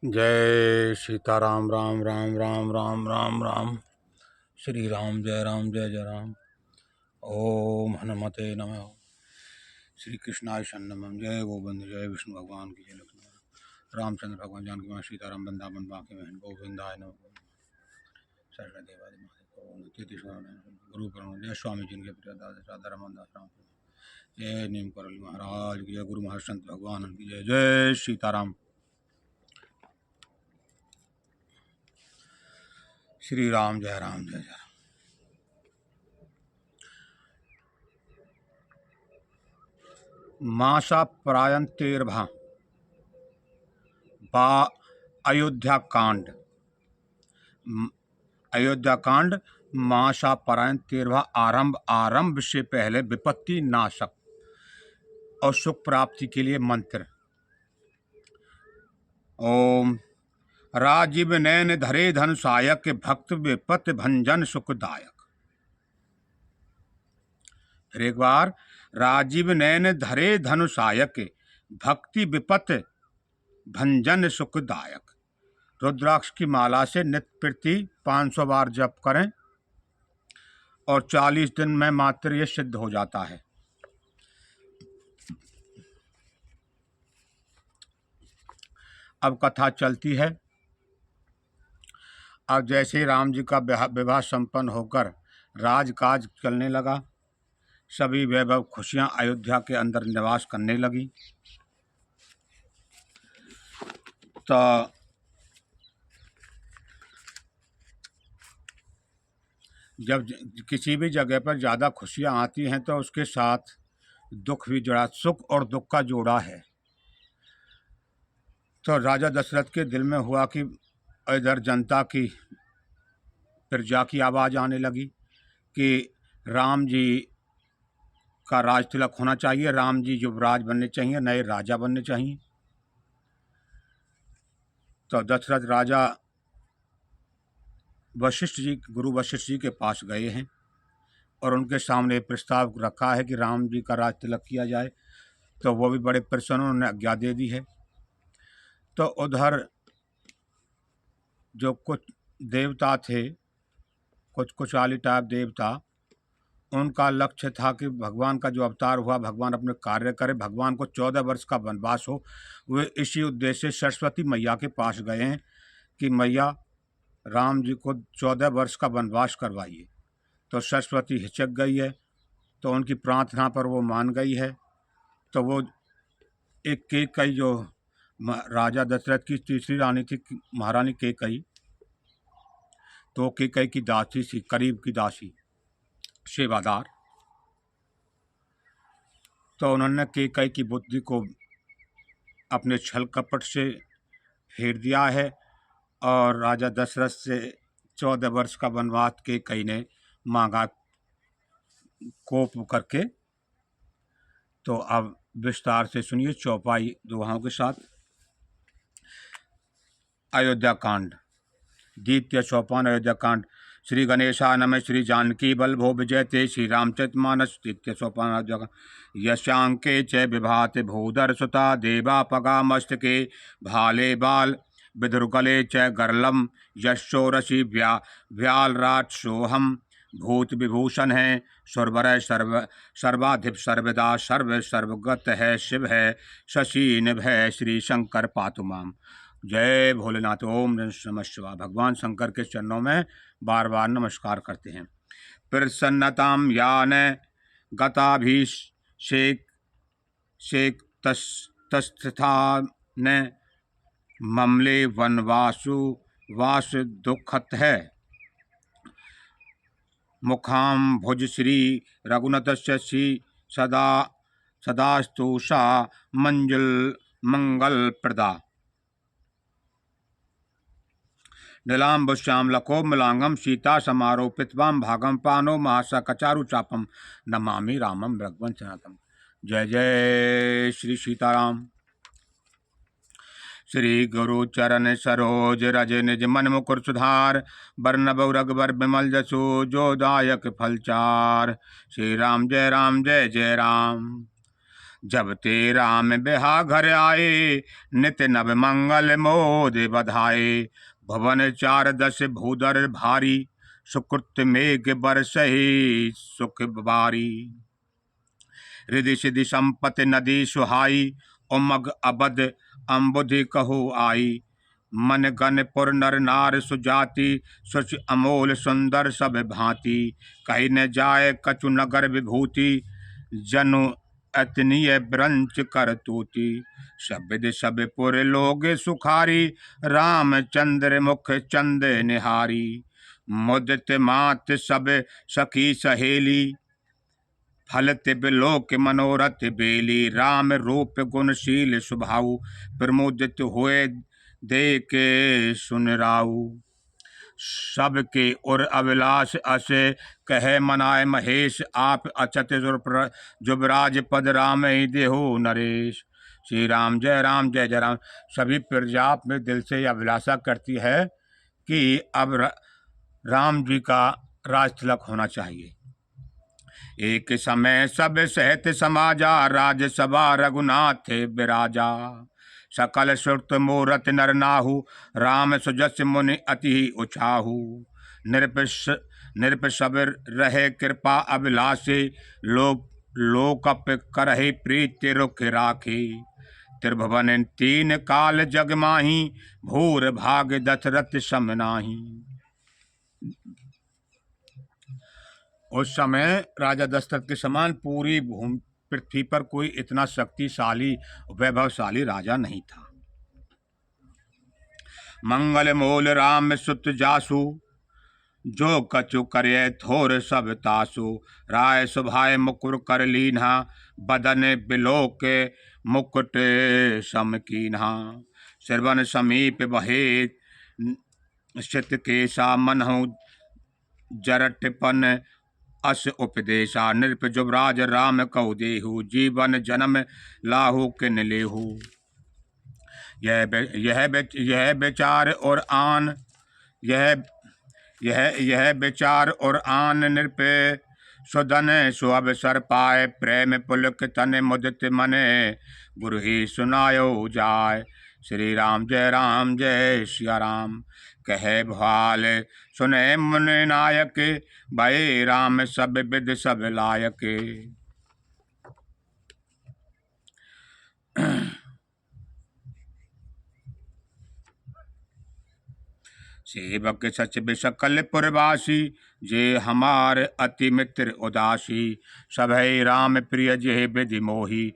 जय सीताराम। राम राम राम राम राम राम। श्री राम जय जय राम। ओम हनुमते नमः। श्री कृष्णाय शरणम। जय गोविंद जय विष्णु भगवान की जय। लक्ष्मण रामचंद्र भगवान जानकी मां सीताराम वृंदावन बांके बहन गोविंदाय नमः। गुरु प्रणव जय स्वामी जी के प्रिय दास राधा रमन दास राम जय नीम करली महाराज की जय। गुरु महासंत भगवान की जय। जय सीताराम। श्री राम जय जय राम। मासा प्रायंतेर्भा बा अयोध्या कांड। अयोध्या कांड मासा प्रायंतेर्भा आरंभ से पहले विपत्ति नाशक और सुख प्राप्ति के लिए मंत्र। ओम राजीव नैन धरे धन सायक भक्त विपत्ति भंजन सुखदायक। फिर एक बार, राजीव नैन धरे धनु सायक भक्ति विपत्ति भंजन सुखदायक। रुद्राक्ष की माला से नित्य प्रति 500 बार जप करें और 40 दिन में मात्र ये सिद्ध हो जाता है। अब कथा चलती है। अब जैसे राम जी का विवाह संपन्न होकर राजकाज चलने लगा, सभी वैभव खुशियां अयोध्या के अंदर निवास करने लगी, तो जब किसी भी जगह पर ज़्यादा खुशियां आती हैं तो उसके साथ दुख भी जुड़ा, सुख और दुख का जोड़ा है। तो राजा दशरथ के दिल में हुआ कि इधर जनता की, प्रजा की आवाज़ आने लगी कि राम जी का राज तिलक होना चाहिए, राम जी युवराज बनने चाहिए, नए राजा बनने चाहिए। तो दशरथ राजा वशिष्ठ जी, गुरु वशिष्ठ जी के पास गए हैं और उनके सामने प्रस्ताव रखा है कि राम जी का राज तिलक किया जाए। तो वो भी बड़े प्रसन्न, उन्होंने आज्ञा दे दी है। तो उधर जो कुछ देवता थे, कुछ कुचाली टाइप देवता, उनका लक्ष्य था कि भगवान का जो अवतार हुआ, भगवान अपने कार्य करे, भगवान को 14 वर्ष का वनवास हो। वे इसी उद्देश्य से सरस्वती मैया के पास गए हैं कि मैया राम जी को 14 वर्ष का वनवास करवाइए। तो सरस्वती हिचक गई है, तो उनकी प्रार्थना पर वो मान गई है। तो वो एक कैकई, जो राजा दशरथ की तीसरी रानी थी, महारानी कैकई, तो कैकई की दासी थी, करीब की दासी, सेवादार। तो उन्होंने कैकई की बुद्धि को अपने छल कपट से फेर दिया है और राजा दशरथ से 14 वर्ष का वनवास कैकई ने मांगा कोप करके। तो अब विस्तार से सुनिए चौपाई दोहाओं के साथ। अयोध्या कांड, द्वितीय सोपान अयोध्या कांड। श्री गणेशाय नमः। श्री जानकी बल्भो विजयते। श्री रामचरितमानस द्वितीय सोपान अयोध्या कांड। यस्यांके च विभाति भूधर सुता देवापगा मस्तके भाले बाल विदुर्गले च गरलम यशोरसी व्यालराट सोहम भूत विभूषण है सुरवर सर्वाधिप सर्वदा सर्व सर्वगत है शिव है शशि निभ है श्री शंकर पातुमाम। जय भोलेनाथ। ओम नमः शिवाय। भगवान शंकर के चरणों में बार बार नमस्कार करते हैं। प्रसन्नताम यान गताभिषेक शेक तस्थान ममले वनवासु वास दुखत है मुखाम भुज श्री रघुनाथस्य श्री सदा सदास्तुषा मंगल प्रदा नीलाम्बुश्यामलकोमलांगम सीता समारोपितवाम भागम पानो महासा कचारु चापम नमामि रामम रघुवन सनातम। जय जय श्री सीताराम। श्री गुरु चरण सरोज रज निज मन मुकुर सुधार बरनब रघुबर बिमल जसु जो दायक फलचार। श्री राम जय जय राम। जब ते राम बिहा घर आए, नित नव मंगल मोद बधाए। भवन चार दस भूधर भारी, सुकृत मेघ बरसहि सुख बारी। रिधि सिधि संपत्ति नदी सुहाई, उमग अबध अम्बुधि कहु आई। मन गण पुर नर नार सुजाति, सुच अमोल सुंदर सब भांति। कही न जाय कछु नगर विभूति, जनु अतनीय ब्रंच कर तूती। शब्द सब पुर लोग सुखारी, रामचंद्र मुख चंद निहारी। मुदित मात सब सखी सहेली, फल तिब लोक मनोरथ बेली। राम रूप गुणशील स्वभाव, प्रमुदित हुए देखे सुन राऊ। सबके उर अभिलाष असे, कहे मनाए महेश। आप अचत जुबराज पद, राम ही देहु नरेश। श्री राम जय राम जय जय राम। सभी प्रजा अपने दिल से यह अभिलाषा करती है कि अब राम जी का राज तिलक होना चाहिए। एक समय सब सहत समाजा, राजसभा रघुनाथ बिराजा। सकल श्रुत मूरत नर नाहु, राम सुजस मुनि अति उछाहु। नृप सब रहे कृपा अभिलाषे, लोकप करहि प्रीति रुख राखे। त्रिभुवन तीन काल जग माही, भूर भाग दशरथ सम नाही। उस समय राजा दशरथ के समान पूरी भूमि पृथ्वी पर कोई इतना शक्तिशाली वैभवशाली राजा नहीं था। मंगल मूल राम सुत जासु, जो कछु करे थोर सब तासु। राय सुभाय मुकुर कर लीन्हा, बदन बिलोक मुकुट सम कीन्हा। श्रवण समीप बहे शित केसा, मनहु जरटपन अस उपदेशा। नृप जुबराज राम कहु देहु, जीवन जन्म लाहु किन लेहु। यह विचार और आन यह विचार और आन नृप सुदन सु अवसर पाए। प्रेम पुलक तन मुदित मने, गुरु ही सुनायो जाय। श्री राम जय सिया राम। कहे भाल सुने मुनि नायक, भय राम सब विद सब लायक। सेवक सच बिसकल पुरवासी, जे हमार अति मित्र उदासी। सभय राम प्रिय जे विधि मोही,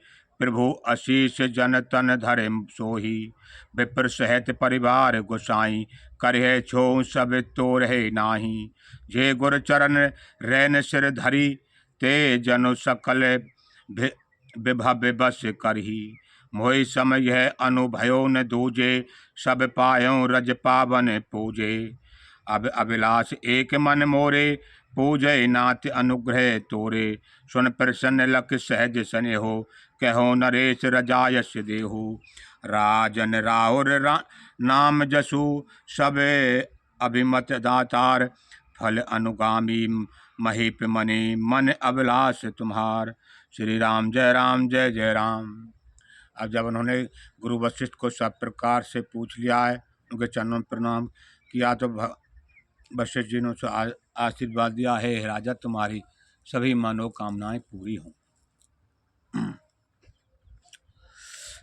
प्रभु आशीष जन तन धरे सोही। विप्र सहित परिवार गोसाई, करहे छो सब तो रहे नाही। जे गुर चरण रैन सिर धरी, ते जनु सकल विभव बस करही। मोहि समय यह अनुभयो न दूजे, सब पायो रज पावन पूजे। अब अभिलाष एक मन मोरे, पूजय नाथ अनुग्रह तोरे। सुन प्रसन्न लख सहज स्नेहो, कहो नरेश रजायस देहु। राजन राहुर नाम जसु, सब अभिमत दातार। फल अनुगामी महीप मनि, मन अभिलाष तुम्हार। श्री राम जय राम। अब जब उन्होंने गुरु वशिष्ठ को सब प्रकार से पूछ लिया है, उनके चरणों में प्रणाम किया, तो वशिष्ठ जी ने उसे आशीर्वाद दिया, है राजा तुम्हारी सभी मनोकामनाएं पूरी हों।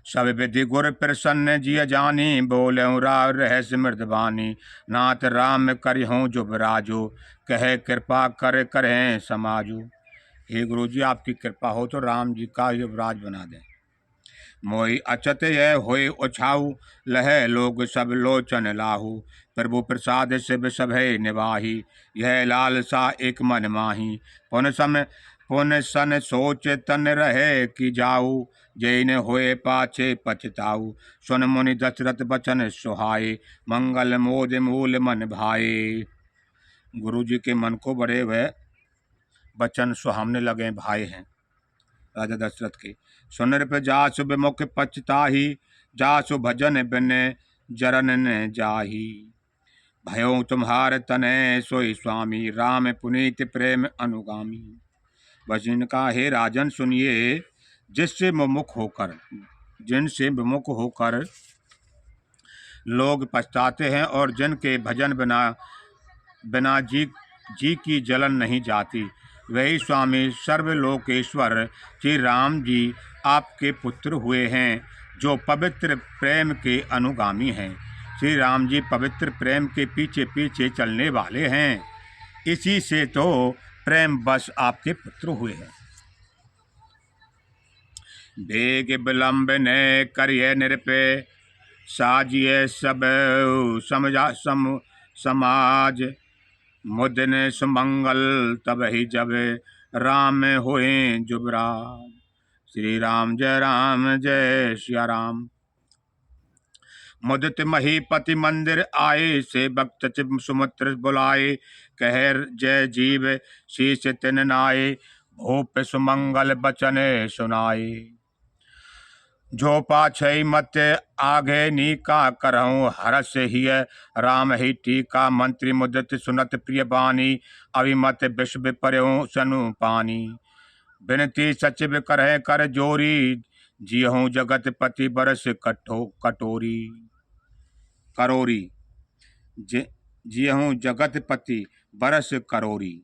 सब विधि गुर प्रसन्न जिय जानी, बोले रहस्य मृदवानी। नाथ राम करिहूँ जुबराजो, कहे कृपा कर करें समाजो। हे गुरु जी, आपकी कृपा हो तो राम जी का युवराज बना दें। मोहि अचत यह होय उछाऊ, लह लोग सब लोचन लाहू। प्रभु प्रसाद शिव सभय निवाही, यह लालसा एक मन माही। पुन सन सोच तन रहे कि जाऊ, जैन होए पाछे पछताऊ। सुन मुनि दशरथ बचन सुहाए, मंगल मोद मूल मन भाए। गुरु जी के मन को बड़े वह बचन सुहामने लगे भाई हैं राजा दशरथ के। सुनर पे जासु विमुख पछताही, जासु भजन बिन जरन न जाही। भयो तुम्हार तनय सोई स्वामी, राम पुनीत प्रेम अनुगामी। बस इनका, हे राजन सुनिए, जिनसे विमुख होकर लोग पछताते हैं और जिनके भजन बिना बिना जी की जलन नहीं जाती, वही स्वामी सर्वलोकेश्वर श्री राम जी आपके पुत्र हुए हैं, जो पवित्र प्रेम के अनुगामी हैं। श्री राम जी पवित्र प्रेम के पीछे पीछे चलने वाले हैं, इसी से तो प्रेम बस आपके पुत्र हुए हैं। बेग विलंब ने करिए निरपे, साजिए सब समाज, मुदिन सुमंगल तब ही जब राम हुए जुबराज। श्री राम जय सिया राम। मुदित महीपति मंदिर आए, से भक्त सुमित्र बुलाए, कह जय जीव शीश तिन नाये, भूप सुमंगल बचन सुनाए। जो पाछई मत आगे नीका, करहूँ हरस हिय राम ही टीका। मंत्री मुदित सुनत प्रिय बानी, अभिमत विश्व पर्यों सनु पानी। बिनती सचिव करह कर जोरी, जियहूँ जगत पति बरस कटोरी करोरी। जियहूँ जगत पति बरस करोरी।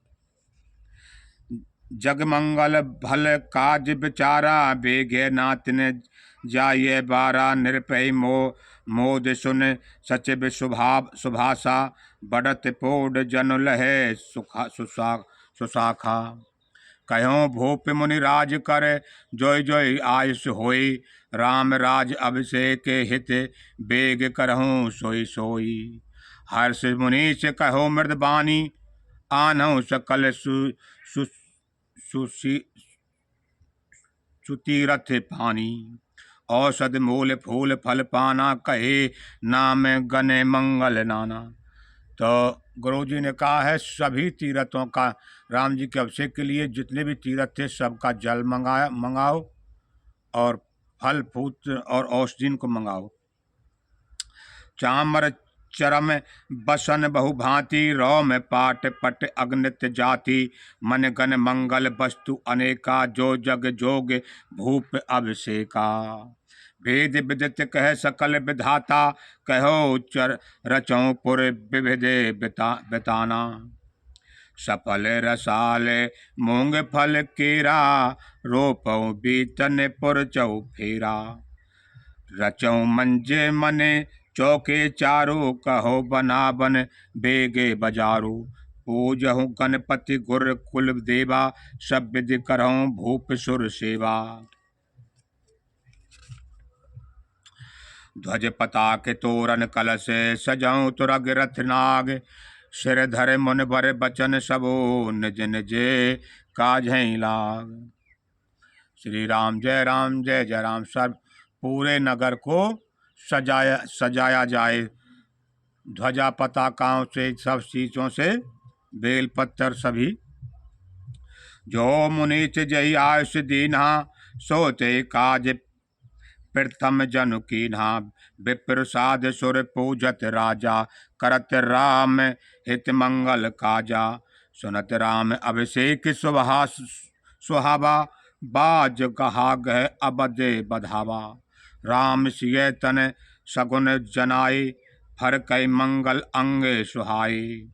जगमंगल भल काज विचारा, बेगे नातिन जाये बारा। निरपय मोद सुन सचिव सुभाषा, बढ़त पोड जन लहे सुशाखा। कहो भूप मुनि राज कर, जोय जोय आयुष होई। राम राज अभिषेक हित, बेग करहूँ सोई सोई। हर्ष मुनि से कहो मृदबानी, आनहु सकल सुतीरथ पानी। औषध मूल फूल फल पाना, कहे नाम गने मंगल नाना। तो गुरु जी ने कहा है सभी तीर्थों का, राम जी के अभिषेक के लिए जितने भी तीर्थ थे सबका जल मंगाओ और फल फूल और औषधि को मंगाओ। चामर चरम बसन बहुभांति, रौ में पाट पट अग्नित जाति। मन गण मंगल वस्तु अनेका, जो जग जोग भूप अभिषेका। वेद विदित कह सकल विधाता, कहो रचों पुर विविध बिताना। सफल रसाल मूंग फल केरा, रोपऊ बीतन पुर चौफेरा। रचौ मंजे मने चौके चारो, कहो बनावन बेगे बजारो। पूजहु गणपति गुर कुल देवा, सब विधि करहूँ भूप सुर सेवा। ध्वज पताक तोरण कलश, सजाऊं तुरग रथ नाग। सिर धर मुन बर बचन सबो, निज निज काजहि लाग। श्री राम जय राम। सब पूरे नगर को सजाया जाए, ध्वजा पताकाओं से, सब चीजों से, बेल पत्थर सभी। जो मुनीच जय आयुष दीन्हा, सोते काज प्रथम जनु कीन्हा। विप्र साध सुर पूजत राजा, करत राम हित मंगल काजा। सुनत राम अभिषेक सुहावा, बाज कहा गह अबद बधावा। राम सिय तन सगुन जनाए, फर कई मंगल अंग सुहाए।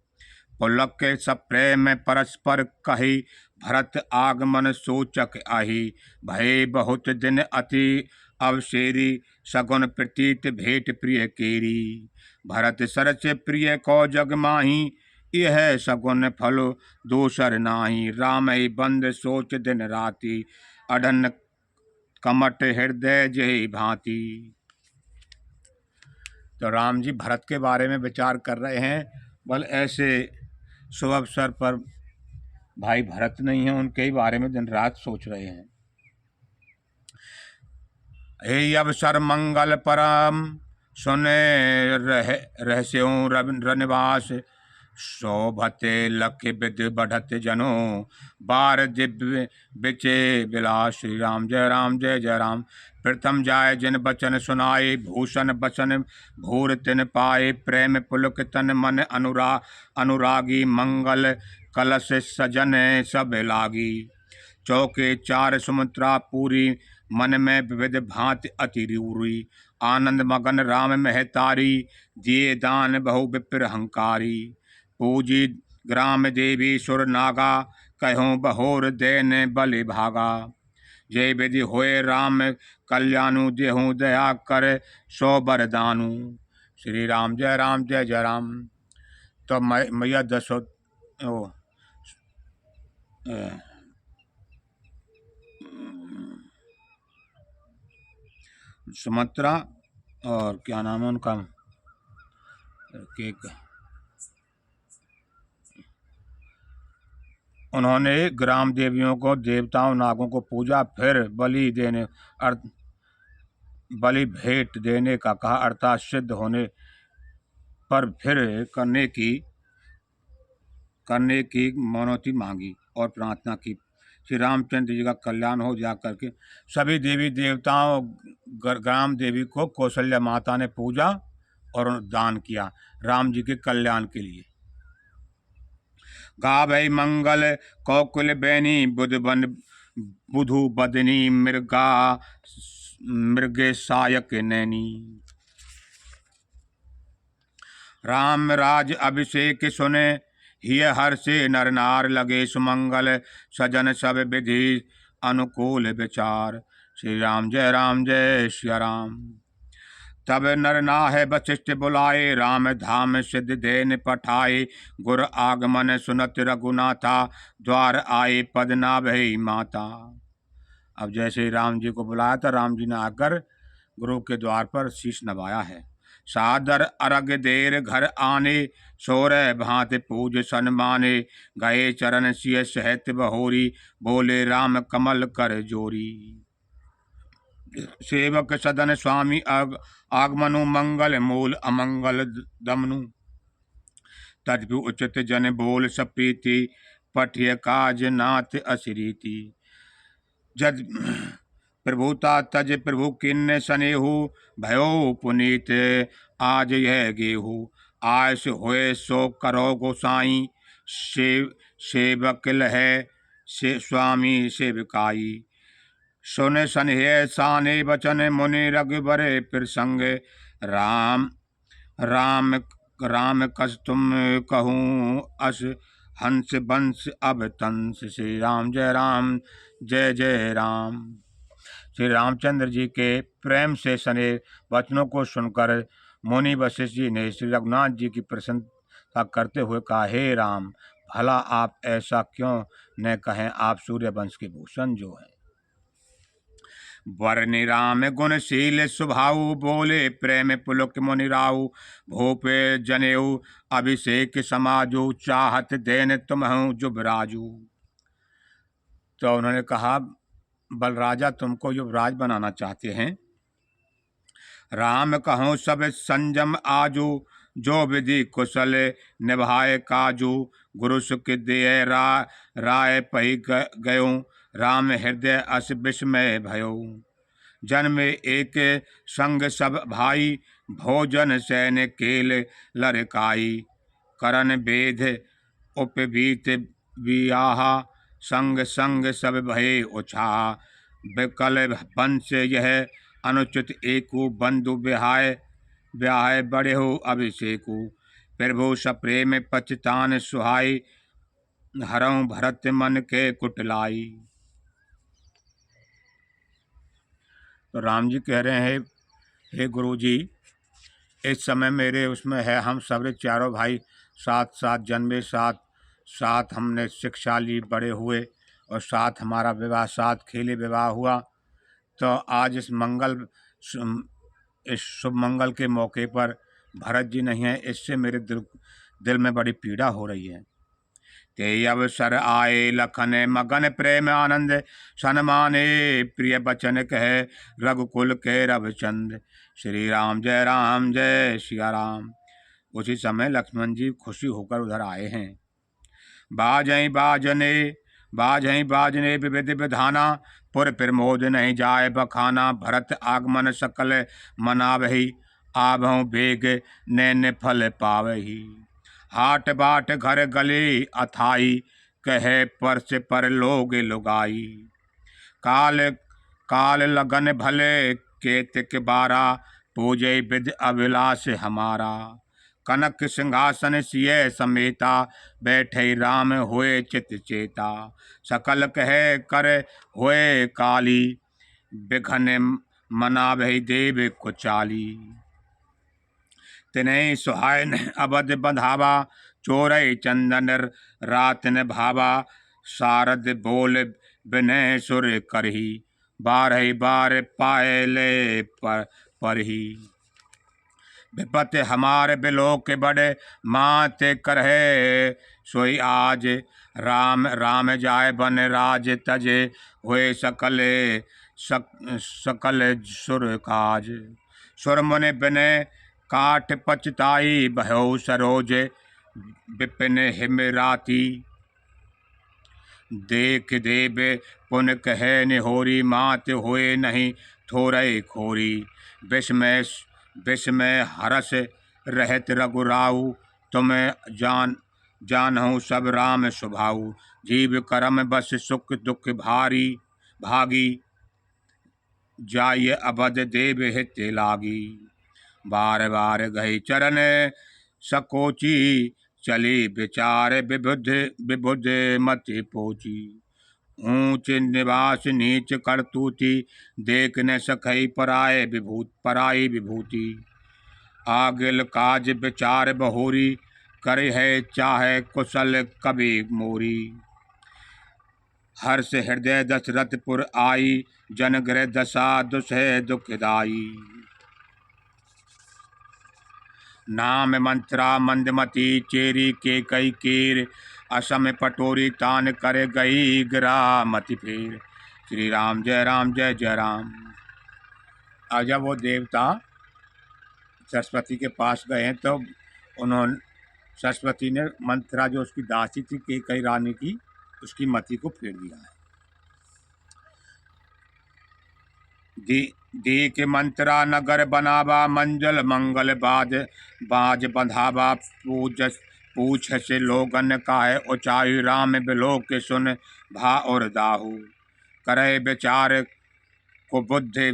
पुलक के सप्रेम परस्पर कही, भरत आगमन सूचक आही। भय बहुत दिन अति अवसेरी, सगुन प्रतीत भेट प्रिय केरी। भरत सरच प्रिय को जग माही, यह सगुन फलो दूसर नाही। राम बंद सोच दिन राति, अढ़न कमट हृदय जय भांति। तो राम जी भरत के बारे में विचार कर रहे हैं। बल ऐसे शुभ अवसर पर भाई भरत नहीं है, उनके ही बारे में दिन रात सोच रहे हैं। हे अवसर मंगल परम, सुने रहस्यों रनिवास। शोभते लख विद बढ़त जनो, बार दिव्य बिचे विलास। श्री राम जय राम। प्रथम जाय जिन बचन सुनाए, भूषण बचन भूर तिन पाए। प्रेम पुलक तन मन अनुरागी, मंगल कलश सजन सब लागी। चौके चार सुमित्रा पूरी, मन में विविध भांति अति रूरी, आनंद मगन राम महतारी, दिए दान बहु विप्र हंकारी। पूजी ग्राम देवी सुर नागा, कहूँ बहोर देने बलि भागा। जय विधि होए राम कल्याणु, देहूँ दया कर सो बरदानु। श्री राम जय जय राम। तो मैया सुमित्रा और क्या नाम है उनका, उन्होंने ग्राम देवियों को, देवताओं नागों को पूजा, फिर बलि भेंट देने का कहा, अर्थात सिद्ध होने पर फिर करने की मनौती मांगी और प्रार्थना की। श्री रामचंद्र जी का कल्याण हो जा करके सभी देवी देवताओं ग्राम देवी को कौशल्या माता ने पूजा और दान किया राम जी के कल्याण के लिए। गावै मंगल कौकुल बैनी, बुधु बदनी मृगे सायक नैनी। राम राज अभिषेक सुने, हिय हर्षे नर नार लगे सुमंगल, सजन सब विधि अनुकूल विचार। श्री राम जय सिया राम। तब नर नाह वशिष्ठ बुलाए, राम धाम सिद्ध देन पठाए। गुर आगमन सुनत रघुनाथा, द्वार आए पद नाभै माता। अब जैसे राम जी को बुलाया था, राम जी ने आकर गुरु के द्वार पर शीश नवाया है। सादर अरग देर घर आने, सोरह भांत पूज सन्माने। गए चरण सिय सहत बहोरी, बोले राम कमल कर जोरी। सेवक सदन स्वामी आगमनु, मंगल मूल अमंगल दमनु। तद्भु उचित जन बोल सप्रीति, पठिय काज नाथ असिरीति। जद प्रभुता तज प्रभु किन्ने सनेहु, भयो पुनीत आज यह गेहू। आयस होए सो करो गोसाई, सेवक लहे से स्वामी सेवकाई। सुन सन्हे साने बचन, मुनि रघुबर प्रसंग। राम राम राम कस तुम कहूँ, अस हंस बंश अब तंस। श्री राम जय जय राम। श्री रामचंद्र जी के प्रेम से सने वचनों को सुनकर मुनि वशिष्ठ जी ने श्री रघुनाथ जी की प्रशंसा करते हुए कहा, हे राम, भला आप ऐसा क्यों न कहें, आप सूर्य वंश के भूषण जो हैं। वरनि राम गुणशील स्वभाव, बोले प्रेम पुलक मुनि राऊ। भूप जनेऊ अभिषेक समाजू, चाहत देन तुम्हु जुबराजू। तो उन्होंने कहा, बलराजा तुमको युवराज बनाना चाहते हैं। राम कहूँ सब संजम आजू, जो विधि कुशल निभाए काजू। गुरु सुख दिए राय पही गयो, राम हृदय अस विस्मय भयो। जन्म एक संग सब भाई, भोजन सैन केल लरकाई। करन वेद उपवीत वियाहा, संग संग सब भये उछाहा। विकल वंश यह अनुचित एकु, बंधु ब्याह बड़े हो अभिषेकु। प्रभु सप्रेम पचतान सुहाई, हरऊँ भरत मन के कुटलाई। तो राम जी कह रहे हैं, हे गुरु जी, इस समय मेरे उसमें है, हम सबरे चारों भाई साथ साथ जन्मे, साथ हमने शिक्षा ली, बड़े हुए और साथ हमारा विवाह, साथ खेले विवाह हुआ। तो आज इस शुभ मंगल के मौके पर भरत जी नहीं है, इससे मेरे दिल में बड़ी पीड़ा हो रही है। ते अवसर आए लखन मगन, प्रेम आनंद सन्माने। प्रिय बचन कहे रघुकुल के रवचंद। श्री राम जय सिया राम। उसी समय लक्ष्मण जी खुशी होकर उधर आए हैं। बाजहीं बाजने विविध विधाना, पुर प्रमोद नहीं जाए बखाना। भरत आगमन सकल मनावही, आभों बेग नैन फल पावही। हाट बाट घर गले अथाई, कहे पर से पर लोग लुगाई। काल काल लगन भले केतिक बारा, पूजे विधि अभिलाष हमारा। कनक सिंहासन सिय समेता, बैठे राम होए चित चेता। सकल कहे कर होए काली, बिघन मनावहि देव कुचाली। तिन्हि सुहाय अवध बंधावा, चोरई चंदन रात न भावा। सारद बोल विनय सुर करही, बारह बार पायले परही। विपत हमार बिलोक बड़े, मात करहे सोई आज। राम राम जाय बन राज तजे, हुए सकल सुर काज। सुर मुनि बिनय काठ पचताई, भयो सरोज विपिन हिम राती। देख देव पुन कहे निहोरी, मात होए नहीं थोरई खोरी। विस्मय हरस रहत रघुराऊ, तुम जानहु सब राम स्वभाऊ। जीव करम बस सुख दुख भागी, जाय अवध देव हित लागी। बार बार गई चरण सकोची, चली विचार विबुध मति पोची। ऊंच निवास नीच करतूती, देख न सखई पराई विभूति। आगिल काज विचार बहोरी, करे है चाहे कुशल कवि मोरी। हर्ष हृदय दशरथपुर आई, जन गृह दशा दुसह दुखदाई। नाम मंत्रा मंदमती, चेरी के कई कीर। असम पटोरी तान कर गई, गिरा मति फेर। श्री राम जय जय राम। और जब वो देवता सरस्वती के पास गए हैं तो उन्होंने सरस्वती ने मंत्रा जो उसकी दासी थी कई रानी की, उसकी मति को फेर दिया है। दी के मंत्रा नगर बनावा, मंजल मंगल बाज बंधावा। पूछ से लोगन का है ऊंचाई, राम बिलोक के सुन भा और दाहू। करे विचार को बुद्धि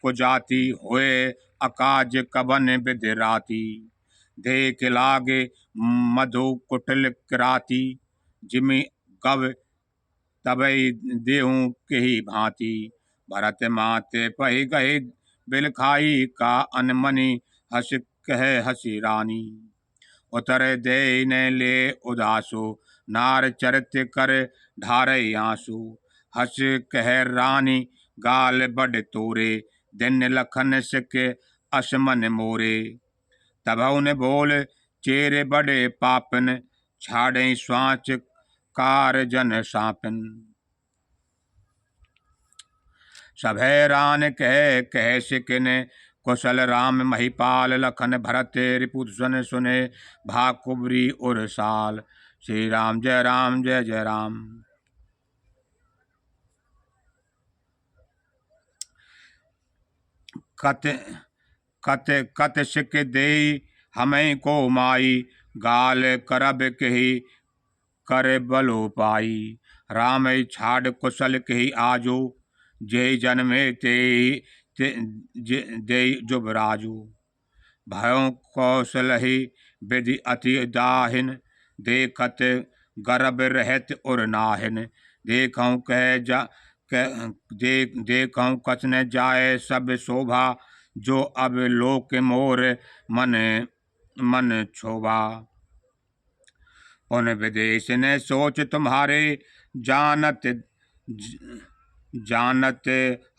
को जाति, होए अकाज कवन विधि राती। देख लागे मधु कुटिल किराती, जिमि कव तबई देहूं केही भांति। भरत माते पही गए बिल खाई, का अनमनी हस कहे हसी रानी। उतर दे न ले उदासो, नार चरित कर ढारे आंसू। हस कह रानी गाल बड़ तोरे, दिन लखन सिक असमन मोरे। तभौ ने बोल चेरे बड़े पापन, छाड़े स्वाच कार जन सापन। सभय रान कह सिकिन, कुशल राम महिपाल। लखन भरत रिपुदन सुने, भा कुबरी उर साल। श्री राम जय जय राम। कत सिक देई हमें को माई, गाल करब कही कर बलो पाई। राम छाड़ कुशल कही आजो, जय जन्मे ते जुबराजू। भयो कौशलहि विधि अति दाहिन, देखत गर्भ रहत उर नाहिन। देखऊं कछ न जाए सब शोभा, जो अब लोक मोर मन क्षोभा। उन विदेश ने सोच तुम्हारे, जानत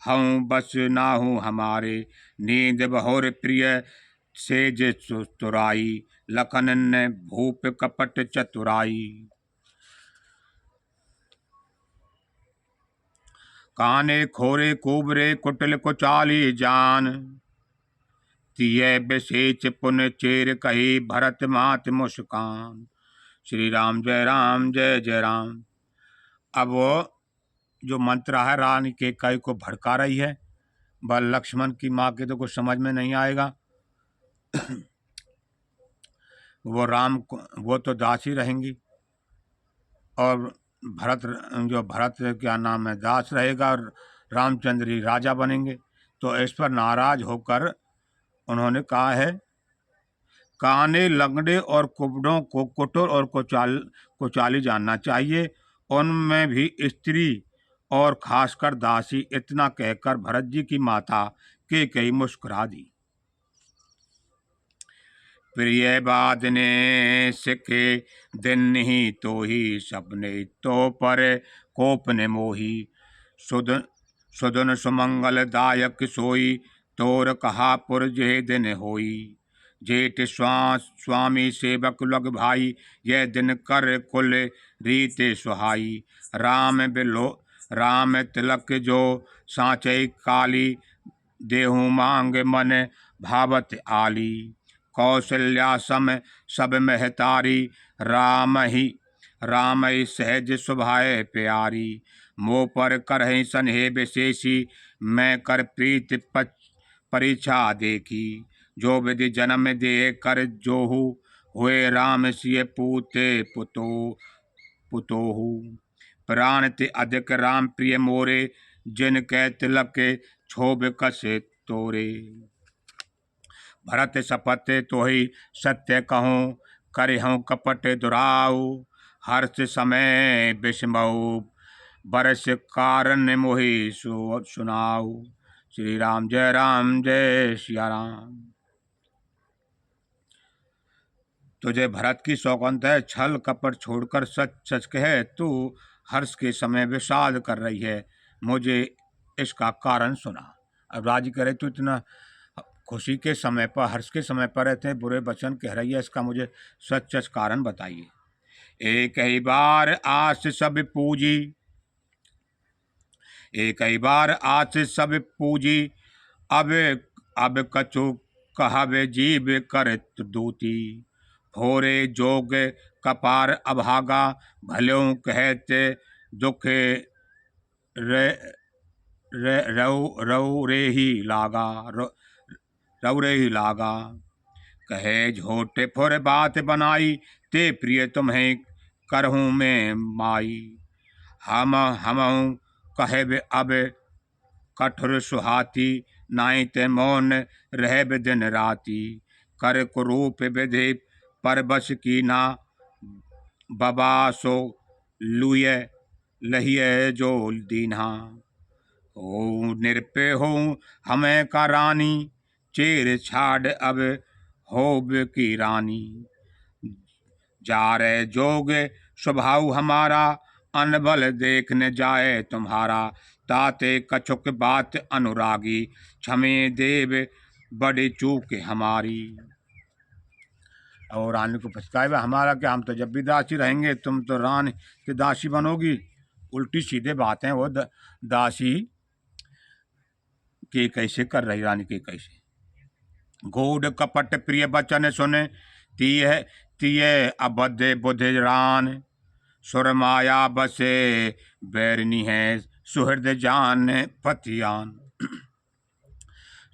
हूँ बस नाहू हमारे। नींद बहुर प्रिय सेज तुराई, लखन ने भूप कपट चतुराई। काने खोरे कुबरे कुटिल कुचाली जान, तिय विशेष पुन चेर कही भरत मात मुस्कान। श्री राम जय जय राम। अब वो जो मंत्र है रानी के कई को भड़का रही है, वह लक्ष्मण की माँ के तो कुछ समझ में नहीं आएगा। वो तो दासी रहेंगी और भरत क्या नाम है दास रहेगा, और रामचंद्र ही राजा बनेंगे। तो इस पर नाराज होकर उन्होंने कहा है, काने लंगड़े और कुबड़ों को कुटुर और कुचाली जानना चाहिए, उनमें भी स्त्री और खासकर दासी। इतना कहकर भरत जी की माता कैकेयी मुस्कुरा दी। प्रिय बात ने सिखे दिन ही तो ही सपने तो पर कोप ने मोही। सुदन सुमंगल दायक सोई तोर कहा पुरजे दिन होई। जेठ स्वामी सेवक लग भाई यह दिन कर कुल रीते सुहाई। राम तिलक जो सांचे काली देहु मांग मन भावत आली। कौशल्या सम सब महतारी राम ही सहज स्वभाव प्यारी। मोह पर करहि सन्हे विशेषी मैं कर प्रीत परीक्षा देखी। जो विधि जन्म दे कर जोहु हुए राम सिय पूते पुतोहु। प्राण ते अधिक राम प्रिय मोरे जिन कै तिलक क्षोभ कस तोरे। भरत शपथ तोहि सत्य कहूँ करहूँ कपट दुराऊ। हर्ष समय विषमऊ बरस कारण मोहि सुनाऊ। श्री राम जय सिया राम। तुझे भरत की सौगंध है, छल कपट छोड़कर सच सच कहे। तू हर्ष के समय विषाद कर रही है, मुझे इसका कारण सुना। अब राजी करे तो इतना खुशी के समय पर, हर्ष के समय पर रहते बुरे वचन कह रही है, इसका मुझे सच सच कारण बताइए। एक ही बार आस सब पूजी, एक ही बार आस सब पूजी। अब कछु कहवे जीव कर दूती। फोरे जोग कपार अभागा भल्यों कहते दुख रऊ रे ही लागा। कहे झोटे फुर बात बनाई ते प्रिय तुम्हें करहूँ मैं माई। हम कहे अब कठोर सुहाती नाई ते मौन रह दिन राती। कर कुरूप विधि पर बस की ना बबा सो लुए लहिए जो दीन्हा। ओ निरपे हो हमें का रानी चेर छाड़ अब होब की रानी। जा रे जोग स्वभाव हमारा अनबल देखने जाए तुम्हारा। ताते कछुक बात अनुरागी क्षमे देव बड़ी चूक हमारी। और रानी को पछताएगा, हमारा क्या, हम तो जब भी दासी रहेंगे, तुम तो रानी की दासी बनोगी। उल्टी सीधे बातें वो दासी के कैसे कर रही, रानी के कैसे। गूढ़ कपट प्रिय बचन सुने तिये अबध बुध रान। सुरमाया बसे बैरनी है सुहृद जान पतियान।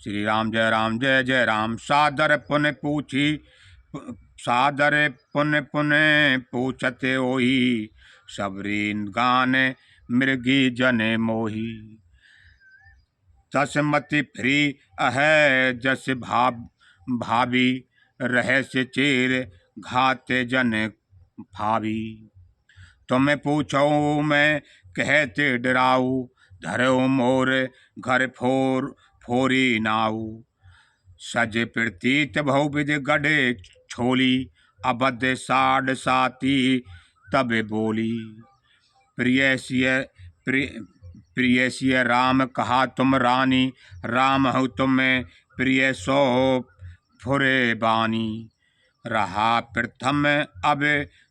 श्री राम जय राम। सादर पुन पूछते ओही सबरीन गान मृगी जने मोही। तस्मति फ्री अह जस भाभी रहस्य चेर घाते जन भावी। तुम्हें पूछो मैं कहते डराऊ धरो मोर घर फोरी नाऊ। सज प्रतीत बहुविध गढ़े छोली अबध साढ़ साती तब बोली। प्रिय सिय राम कहा तुम रानी राम हो तुम्हें प्रिय सो फुरे बानी। रहा प्रथम अब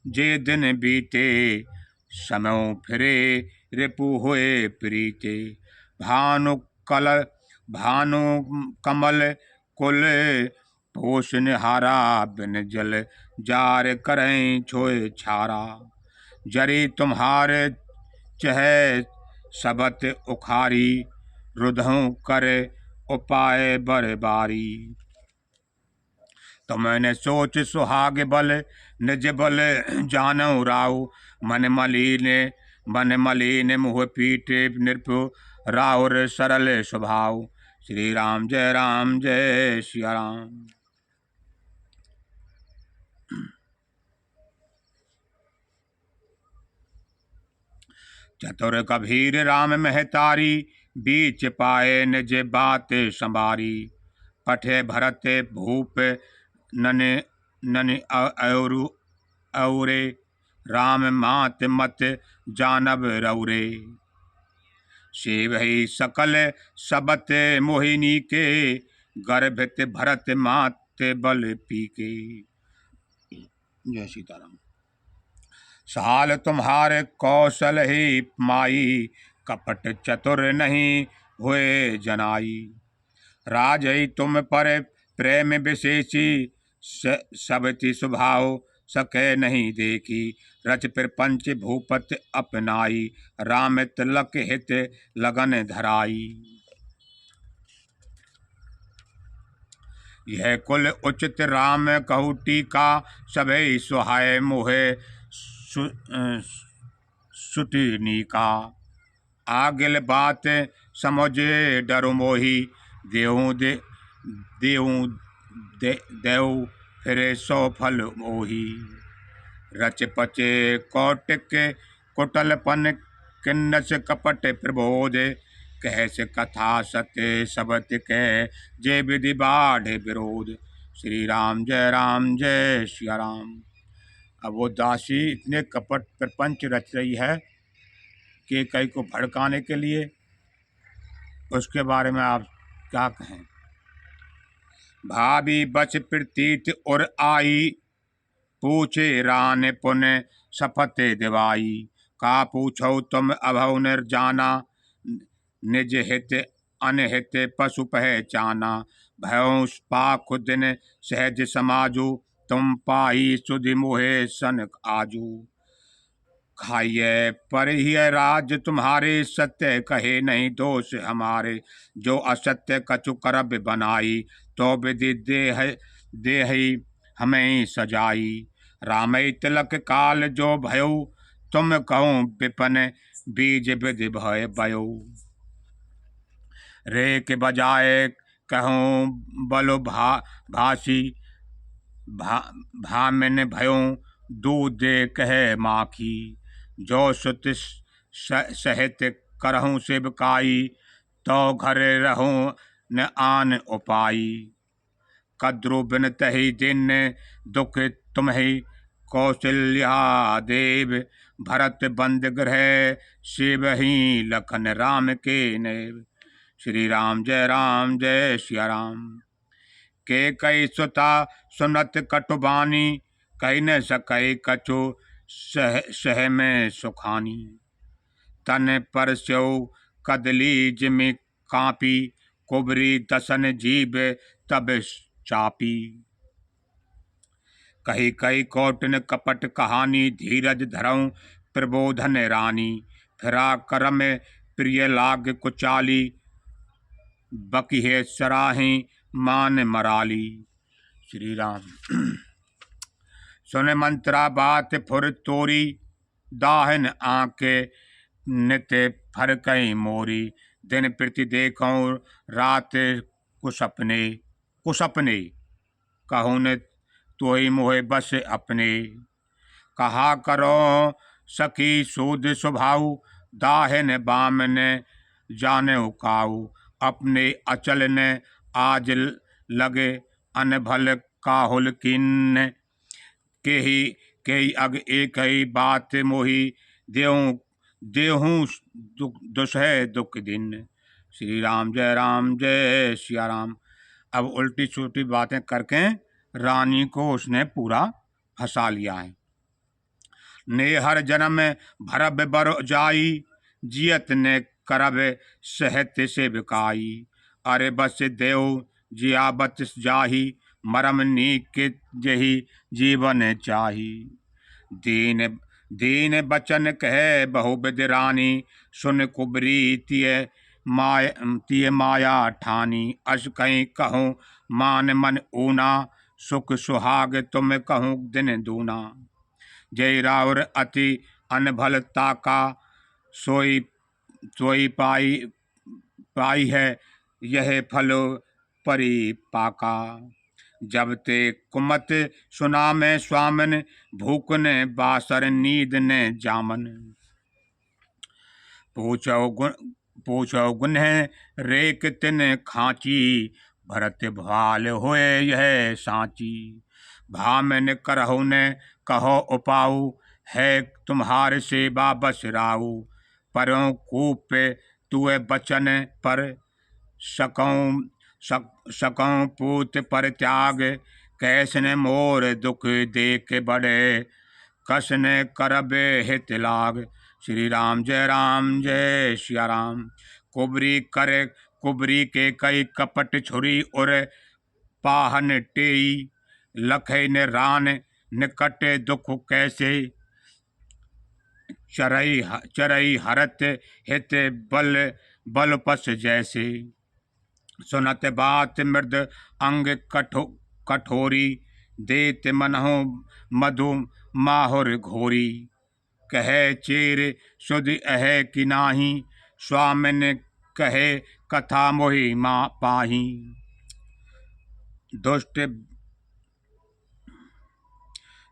जे दिन बीते समय फिरे रिपु हुए प्रीते। भानु कमल कुल पोषण हारा बिन जल जार करें छोए छारा। जरी तुम्हारे चह सबत उखारी रुधों कर उपाय बरबारी। तो मैंने सोच सुहाग बल निज बल जानो राव। मन मलिन मुँह पीटे नृप राहुर सरल स्वभाव। श्री राम जय सिया राम। चतुर कबीर राम महतारी, बीच पाए निज बात संभारी। पठे भरत भूप नन नन औरे, राम मात मत जानब रौरे। सेवहि सकल सबत मोहिनी के, गर्भित भरत मात बल पीके। जय सीताराम। साल तुम्हारे कौशल ही माई, कपट चतुर नहीं हुए जनाई। राजई तुम पर प्रेम विशेषी, सबति स्वभाव सके नहीं देखी। रच प्रपंच भूपत अपनाई, राम तिलक हित लगन धराई। यह कुल उचित राम कहु टीका, सभे सुहाय मोहे सुटिनी का। आगिल बात समझे डरु मोही, देहूँ देव फिरे सो फल मोही। रच पचे कौटिक कुटलपन, किन्नस कपट प्रबोध। कहस कथा सत्य सबत के, जे विधि बाढ़ विरोध। श्री राम जय सिया राम। अब वो दासी इतने कपट प्रपंच रच रही है कि कई को भड़काने के लिए, उसके बारे में आप क्या कहें। भाभी बच प्रतीत और आई, पूछे रान पुण्य शपथ दिवाई। का पूछो तुम अभव निर्जाना, निज हित अनहित पशु पहचाना। भयों पाख दिन सहज समाजू, तुम पाई सुधि मोहे सन आजू। खाइए पर ही राज तुम्हारे, सत्य कहे नहीं दोष हमारे। जो असत्य कछु करब बनाई, तो विधि देह हमें सजाई। रामई तिलक काल जो भयो, तुम कहूँ विपन बीज विधि भय भयो। रे के बजाय कहूँ बलो भासी, भामिन भयों दूध कहे माखी। जो सुत सहित करहूँ सेवकाई, तो घर रहूँ न आन उपाई। कद्रु बिन तहि दिन दुख तुम्हि, कौशल्या देव भरत बंद गृह। शिवहि लखन राम के नेव। श्री राम जय सिया राम। के कई सुता सुनत कटुबानी, कही न सकै कछु सह में सुखानी। तन पर स्यो कदली जिमि कापी, कुबरी दसन जीव तब चापी। कही कही कौटिन कपट कहानी, धीरज धरऊं प्रबोधन रानी। फिरा करम प्रिय लाग कुचाली, बकिहे सराही मान मराली। श्री राम। सुन मंत्रा बात फुर तोरी, दाहन आंके नित फर कई मोरी। दिन प्रति देखूं रात कुसपने, कहूँ न तोहि मोहे बस अपने। कहा करो सखी सूद स्वभाव, दाहन बाम ने जाने काऊ। अपने अचल ने आज लगे, अनभल काहुल किन्न। के अग एक ही बात मोही, देहूँ दुसह दुख दिन। श्री राम जय सिया राम। अब उल्टी सुल्टी बातें करके रानी को उसने पूरा फंसा लिया है। ने हर जन्म भरब बर जाई, जियत ने करब सहत से बिकाई। अरे बस देव जियाबत जाही, मरम नीक जही जीवन चाही। दीन बचन कहे बहुविध रानी, सुन कुबरी तिय माया ठानी। अस कहीं कहूँ मान मन ऊना, सुख सुहाग तुम कहूँ दिन दूना। जय राउर अति अनभल ताका, सोई पाई पाई है यह फल परिपाका। जब ते कुमत सुना में स्वामन, भूख ने बासर नींद ने जामन। पूछो गुन्ह रेक तिन खांची, भरत भाल होए यह सांची। भामन करहु ने कहो उपाऊ, है तुम्हार सेवा बस राऊ। परों कूप तुए बचन पर, सकौं पूत पर त्याग। कैसने मोर दुख देख बड़े, कसने करबे हित लाग। श्री राम जय सिया राम। कुबरी के कई कपट छुरी, और पाहन टेई लखै ने रान। निकट दुख कैसे चरई हरत, हित बल पस जैसे। सुनत बात मृद अंग कठोरी, देत मनहु मधु माहुर घोरी। कहे चेर सुध अह कि नाही, स्वामिन कहे कथा मोहि पाही। दुष्ट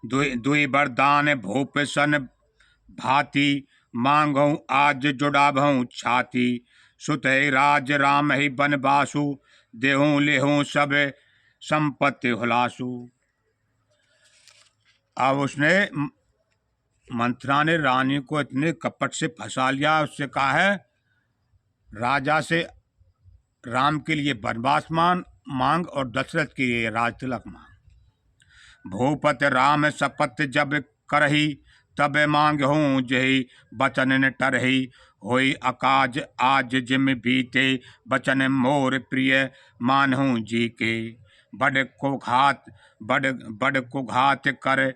दुई वरदान भूप सन भांति, मांगहु आज जुड़ाभऊ छाती। सुत राज राम ही बनवासु, देहूँ लेहूँ सब संपत्ति हुलासु। अब उसने मंत्रा ने रानी को इतने कपट से फंसा लिया, उससे कहा है राजा से राम के लिए वनवास मांग और दशरथ के लिए राज तिलक मांग। भूपत राम शपथ जब करही, तब मांगहूँ जही बचन न टरही। होई अकाज आज जिम बीते, बचन मोर प्रिय मानहूँ जी के। बड़ को घात कर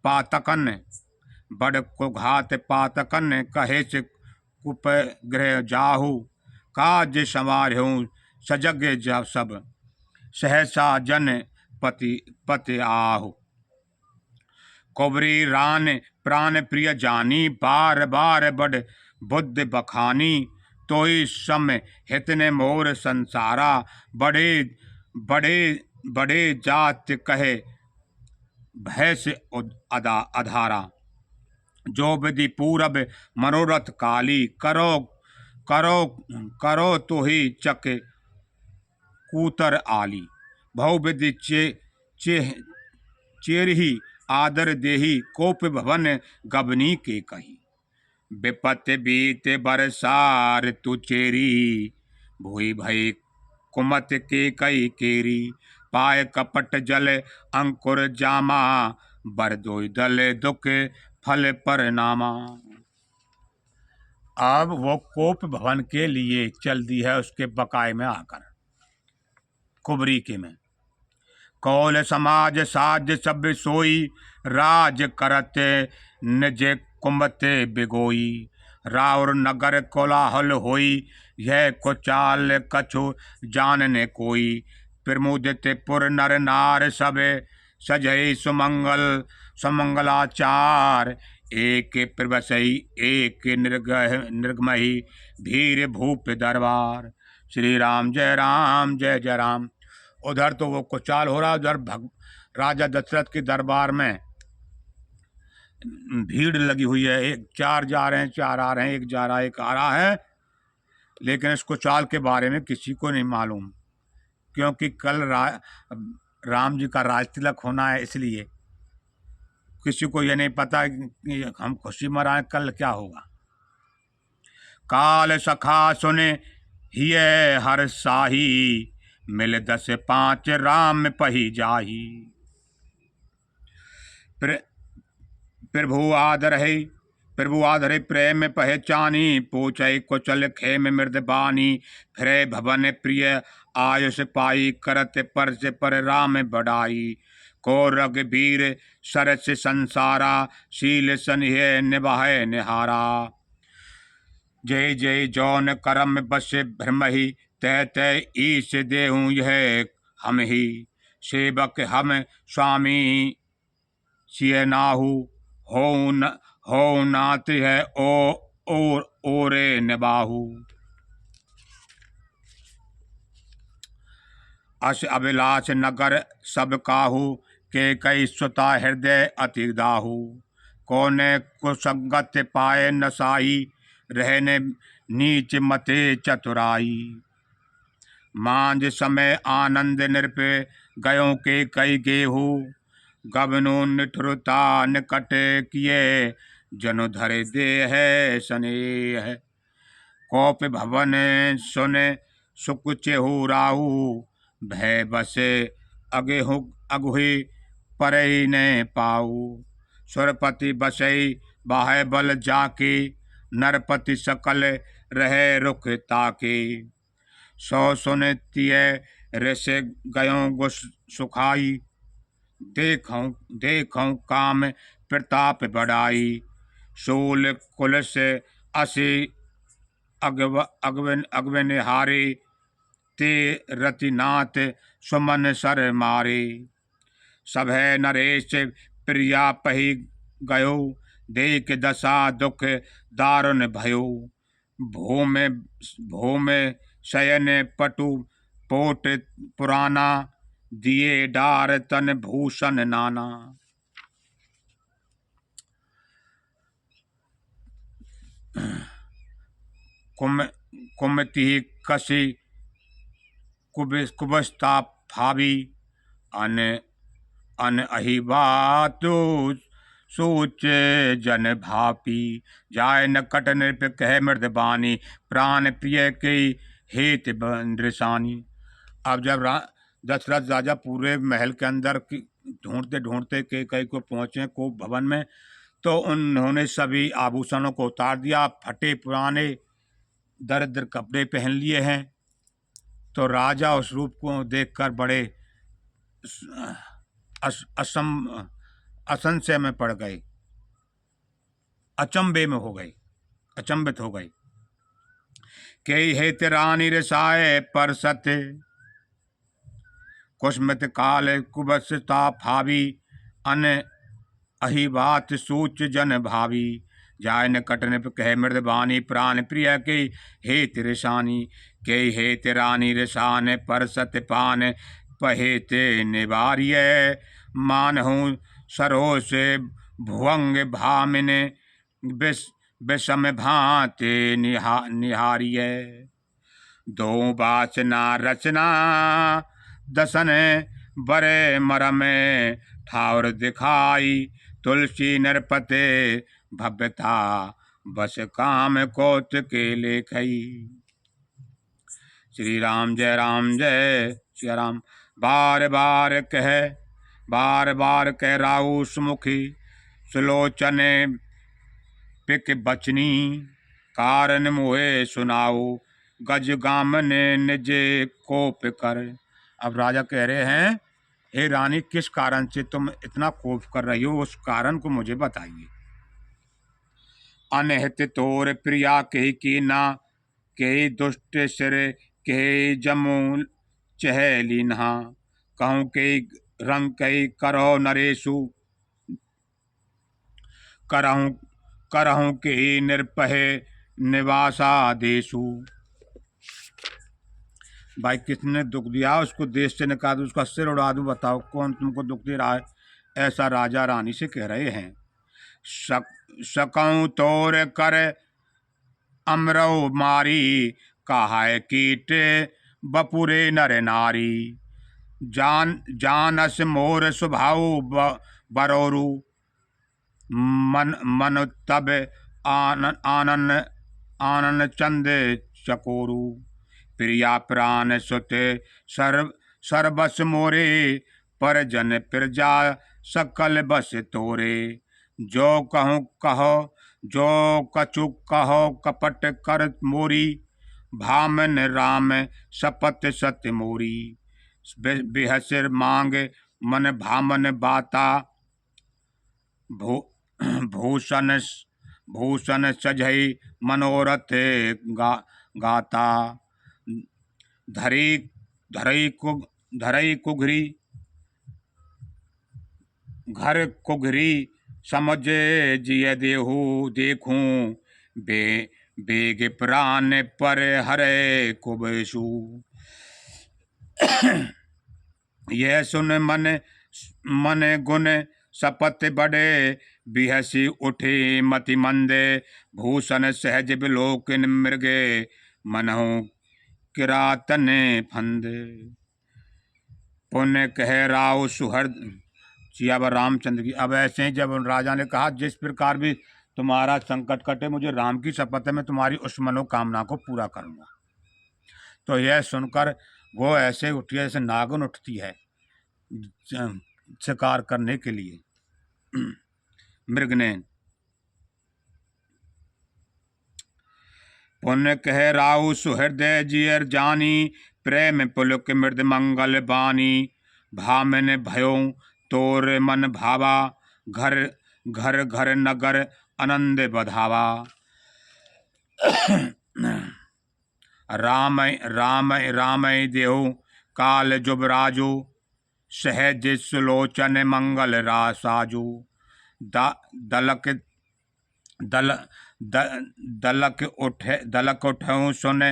पातकन, बड़ को घात पातकन। कहे से कुप गृह जाहू, काज संवारहूँ सजग जब सब। सहसा जन पति आहु। कुबरी रान प्राण प्रिय जानी, बार बार बड़ बुद्धि बखानी। तोई सम हित ने मोर संसारा, बड़े जात कहे भय से अधारा। जो विधि पूरब मनोरथ काली, करो तो ही चक कूतर आली। बहु विधि चेरही आदर देही, कोप भवन गबनी के कही। विपत बीत बरसार तु चेरी, भूई भई कुमत के कई केरी। पाए कपट जल अंकुर जामा, बरदोई दल दुख फल परिणामा। अब वो कोप भवन के लिए चल दी है उसके बकाए में आकर, कुबरी के में। कौल समाज साज सब सोई, राज करत निज कुमते बिगोई। राउर नगर कोलाहल होई, यह कुचाल कछु जानने कोई। प्रमुदित पुर नर नार सब, सजई सुमंगलाचार। एक प्रवसई एक निर्गमही, भीर भूप दरबार। श्री राम जय राम। उधर तो वो कुचाल हो रहा, उधर राजा दशरथ के दरबार में भीड़ लगी हुई है। एक चार जा रहे हैं, चार आ रहे हैं, एक जा रहा है, एक आ रहा है। लेकिन इस कुचाल के बारे में किसी को नहीं मालूम, क्योंकि कल राम जी का राज तिलक होना है, इसलिए किसी को ये नहीं पता कि हम खुशी मनाएं, कल क्या होगा। काल सखा सुने हिय हर साही, मिल 10-5 राम पही जाही। प्रभु आदर प्रेम पहचानी, पूछे कुचल खेम मृदबानी। फिरे भवन प्रिय आयुष पाई, करत पर से पर राम बढ़ाई। को रघुबीर सरस संसारा, शील सनिह निभाए निहारा। जय जय जौन करम बस भ्रमहि, तय तय ईश देहूँ यह हम ही। सेवक हम स्वामी सिय नाहू, हो नात है और ओरे निबाहु। अस अभिलाष नगर सब काहू, के कई सुता हृदय अति दाहू। कोने कुसंगत पाए नसाई, रहने नीच मते चतुराई। मांझ समय आनंद निरपे, गयों के कई गेहू। गबनु निठुरता निकट किए, जनु धरे दे है स्नेह। कौप भवन सुने सुख चेहू राहू, भय बसे अगेहु अगुही परई ने पाऊ। सुरपति बसई बाहे बल जाके, नरपति सकल रहे रुख ताके। सौ सुन तिय ऋष गयों गुस सुखाई, देखऊं देखऊं काम प्रताप बढ़ाई। शूल कुलस असि अगवन हारे, ते रतिनाथ सुमन सर मारे। सभय नरेश प्रिया पही गयो, देख दशा दुख दारुण भयो। भूमि भूमि शयन पटु पोट पुराना, दिए डार तन भूषण नाना। कुमति कसी कुबस्ता भावी, अन अन अहि बातु सोच जन भापी। जाय न कट नृप कह मृद बानी, प्राण प्रिय के हेत नृसानी। अब जब दशरथ राजा पूरे महल के अंदर ढूंढते ढूंढते कई को पहुंचे को भवन में, तो उन्होंने सभी आभूषणों को उतार दिया, फटे पुराने दरिद्र कपड़े पहन लिए हैं। तो राजा उस रूप को देखकर बड़े असंशय में पड़ गए, अचंबे में हो गए, अचंबित हो गए। कई हेत रानी रसाए पर सत्य, कुसमित काल कुबसता भावी। अन अहि बात सोच जन भावी, जाय न कटन कह मृद बानी, प्राण प्रिय के हेत ऋषानी। के हेत रानी ऋषान पर सत्यपान, पहेते निवार्य। मानहु सरो से भुवंग भामिन, विषम भांते निहारिय। दो वासना रचना दसन, बरे मरम ठावर दिखाई। तुलसी नरपते भव्यता, बस काम कोत के लेखई। श्री राम जय श्री राम। बार बार कह राहु सुमुखी, सुलोचन पिक बचनी। कारण मोहे सुनाओ, गज गामने निजे कोप कर। अब राजा कह रहे हैं, हे रानी, किस कारण से तुम इतना कोप कर रही हो, उस कारण को मुझे बताइए। अनहित तोर प्रिया कही कीना, कही दुष्ट सिर कही जमू चहलीन्हा। कहूँ कही रंग कही करो नरेशु, करहूँ कही निर्पहे निवासा देशु। भाई किसने दुख दिया, उसको देश से निकाल दूँ, उसका सिर उड़ा दूँ, बताओ कौन तुमको दुख दे रहा है। ऐसा राजा रानी से कह रहे हैं। सकऊँ तोर कर अमरौ मारी, कहाय कीट बपुरे नर नारी। जानस मोर स्वभाव बरोरु, मन तब आनन चंद चकोरु। प्रिया प्राण सुत सर्वस मोरे, पर जन प्रजा सकल बस तोरे। जो कहूँ कहो जो कछु कहो, कपट कर मोरी। भामन राम शपथ सत्य मोरी। बिहसिर मांग मन भामन बाता, भूषण भूषण सजई मनोरथ गाता। धरई कुघरी घर कुघरी, समझ जिय देहू देखूं। बे बेग प्राण पर हरे कुबेशु। यह सुन मन मन गुण सपत बड़े, बिहसी उठे मति मंदे, भूषण सहज बिलोकिन मृगे, मनहु किरातन फंदे। पुण्य कह राव सुहृद सियावर रामचंद्र की। अब ऐसे ही जब राजा ने कहा जिस प्रकार भी तुम्हारा संकट कटे, मुझे राम की शपथ है मैं तुम्हारी उस मनोकामना को पूरा करूंगा। तो यह सुनकर वो ऐसे उठी जैसे नागिन उठती है शिकार करने के लिए। मृग ने पुण्य कह राहु सुहृदय जियर जानी, प्रेम पुलक मृद मंगल बानी, भामिन भयो तोर मन भावा, घर घर घर नगर आनंद बधावा। राम राम राम देहु काल जुबराजु, सहज सुलोचन मंगल रासाजु। दलक दल दलक उठऊँ सुन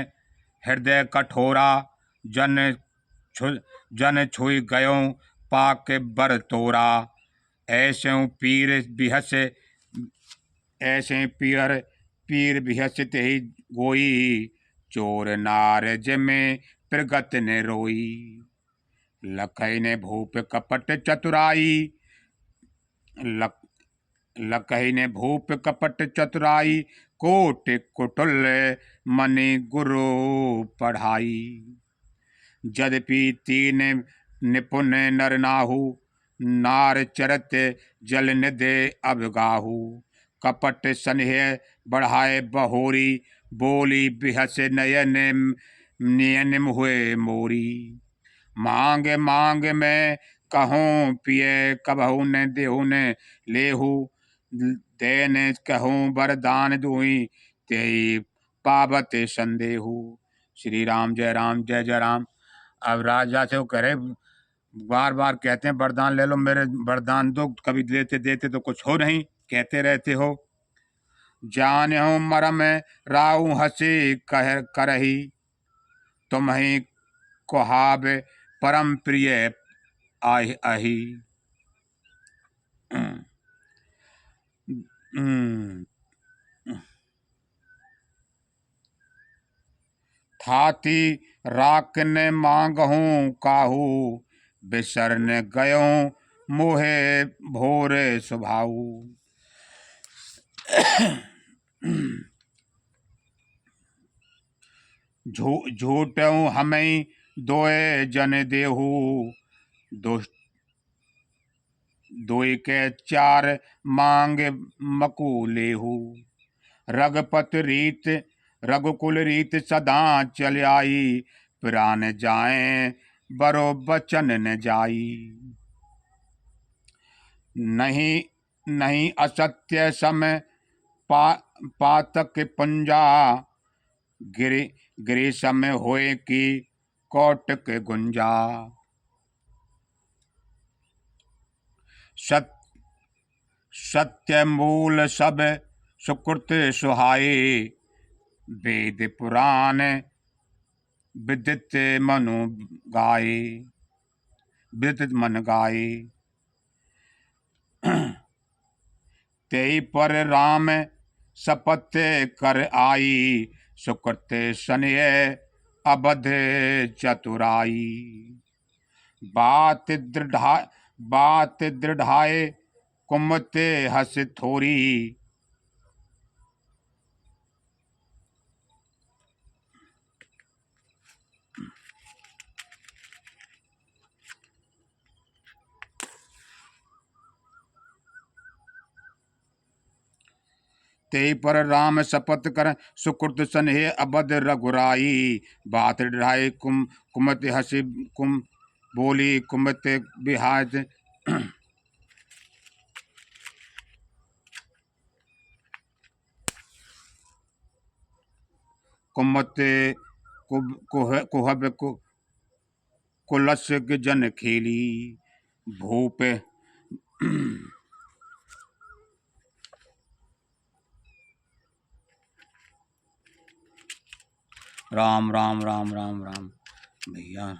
हृदय कठोरा, जन छुई गयों पाक बर तोरा। ऐसे पीर बिहस तेहि गोई, चोर नार जिमे प्रगत ने रोई। लखई ने भूप कपट चतुराई, लखई ने भूप कपट चतुराई, कोट कुटुल मनि गुरु पढ़ाई। यद्यपि तीन निपुण नर नाहु, नार चरत जल निधे अबगाहु। कपट स्नेह बढ़ाए बहोरी, बोली बिहस नयन नियन हुए मोरी। मांग मांग में कहूँ पिए, कबहु न देहु न लेहु। देन कहूँ वरदान दुई, तेई पावत संदेहु। श्री राम जय राम जय जय राम। अब राजा से वो कह रहे बार बार कहते हैं वरदान ले लो, मेरे वरदान दो, कभी देते देते तो कुछ हो नहीं, कहते रहते हो। जान हो मरम राहु हसी कह करही, तुम्हें कुहाब परम प्रिय आहि आहि। थाती राकन मांगहूँ काहू, बिसरन गयों मोहे भोरे सुभाऊ। झूठऊँ हमें दोए जन देहू, दुष्ट दोई के चार मांग मकुलेहू। रघुपत रीत रघुकुल रीत सदा चल आई, प्राण जाए बरो बचन न जाई। नहीं नहीं असत्य समय पातक पुंजा, गिरी समय होए की कौटक गुंजा। सत्य मूल सब सुकृत सुहाए, वेद पुराण विदित मनु गाए, विदित मन गाए। तेई पर राम शपथ कर आई, सुकृत स्नेह अबध चतुराई। बात दृढ़ाए कुमते हस थोरी, ते पर राम शपथ कर सुकृत स्नेह अबध रघुराई। बात ढाई कुमत हसी कुम बोली कुमत बिहाज। कुमत कुहब कुलस जन खेली। भूप राम राम राम राम राम भैया।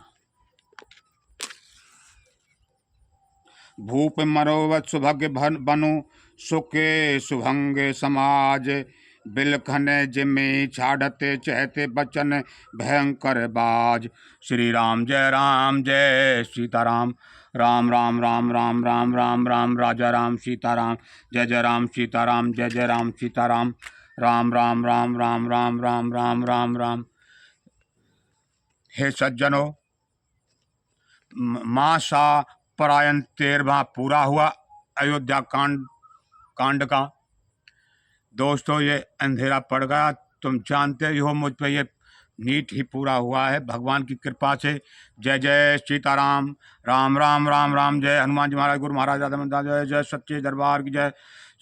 भूप मरोवत सुभग बनु सुखे सुभंगे समाज, बिलखने जिम्मी छाड़ते चहते बचन भयंकर बाज। श्री राम जय सीताराम। राम राम राम राम राम राम राम राजा राम सीताराम। जय राम सीताराम। जय राम सीताराम। राम राम राम राम राम राम राम राम राम। हे सज्जनों, मासा परायण 13वां पूरा हुआ अयोध्या कांड का। दोस्तों, ये अंधेरा पड़ गया, तुम जानते ही हो, मुझ पे ये नीट ही पूरा हुआ है भगवान की कृपा से। जय जय सीताराम। राम राम राम राम। जय हनुमान जी महाराज, गुरु महाराज, राधा जय जय सच्चे दरबार की जय।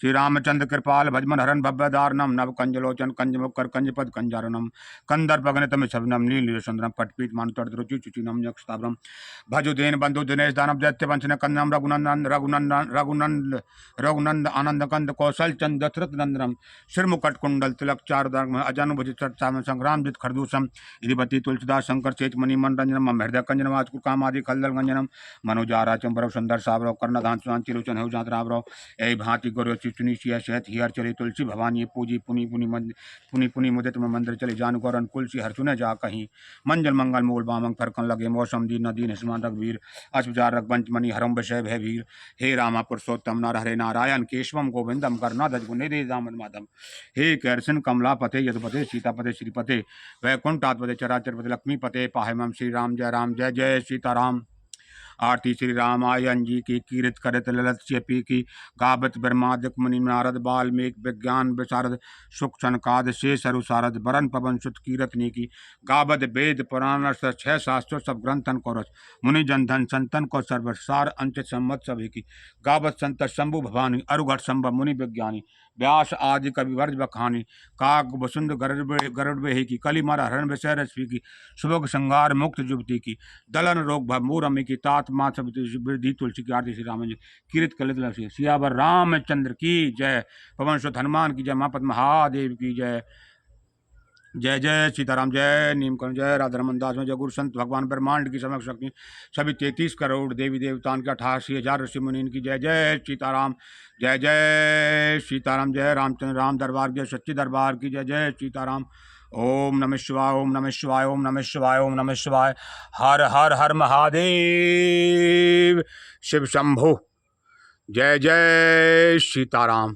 श्री रामचंद्र कृपाल भजमन हरन भव्य दारणम, नव कंजलोचन कंज मुक्कर कंजपद कंजारणम, कंदर पगनतम शबनम नील सुंदरम, पटपीत मानुतर रुचि चुचिनम यक्षताब्रम, भजुदेन बंधु दिनेश दानव दैत्य वंशन कंदम, रघुनंदन रघुनंदन रघुनंद रघुनंद आनंद कंद कौशल चंद दशरथ नंदनम, श्रीमुकट कुंडल तिलक चारुदार्ग अजानुभुज संग्राम जित खरदूषम, इधिपति तुलसीदास शंकर चेत मणि मनरंजनम, हृदय कंजन वाचकु कामादि खलदल गंजनम, मनोजारा चंबरव सुंदर सावरव कर्णधान सुनांति लोचन हो जात रावरव, ऐ भांति गुरु चुनिशिया शहत हियर चले तुलसी भवानी पूजी पुनि पुनि पुनि मुदित में मंदिर चले जान गौर अनुकूल सी हर सुने जा कहीं, मंजल मंगल मूल बामंग फरकन लगे मौसम दीन नदीन हिस्मान रघुवीर, अश्वजार रघुवंश मणि हरम विषय भय वीर, हे रामा पुरुषोत्तम नर हरे नारायण केशवम गोविंदम करनाधज गुणेदे दामन माधम, हे कैरसन कमलापते यदुपते सीतापते श्रीपते वैकुंठात्पते चराचरपते लक्ष्मीपते पाहिमम। श्री राम जय जय सीताराम। आरती श्री रामायण जी की कीर्त करत ललत पी की, गावत ब्रह्मादिक मुनि नारद बाल्मीक विज्ञान विशारद, सुख सनकाद से सरु सारद, बरन पवन सुत कीरतनी की, गावत वेद पुराण 6 शास्त्र सब ग्रंथन को रस, मुनि जन धन संतन को सर्व सार अंच सम्मत सभी की, गावत संत शंभु भवानी अरुघट संभव मुनि विज्ञानी, व्यास आदि कवि वर्ज बखानी, काग वसुंद गरुड़ बेही की, कली मारा हरण विषय रश्मि की, सुभग श्रृंगार मुक्त जुबती की, दलन रोग भव मूरमी की, तात मात वृद्धि तुलसी की। आरती श्री राम जी कीर्त कलित सियावर रामचंद्र की जय। पवन सुत हनुमान की जय। मापत महादेव की जय। जय जय सीताराम। जय नीमकंठ। जय राधा रमन दास जय गुरु संत भगवान ब्रह्मांड की समक शक्ति, सभी 33 करोड़ देवी देवताओं के 88,000 ऋषि मुनि की जय। जय सीताराम। जय जय सीताराम। जय रामचंद्र राम दरबार जय सच्ची दरबार की जय। जय सीताराम। ओम नमः शिवाय। ओम नमः शिवाय। ओम नमः शिवाय। ओम नमः शिवाय। हर हर हर महादेव। शिव शंभु। जय जय सीताराम।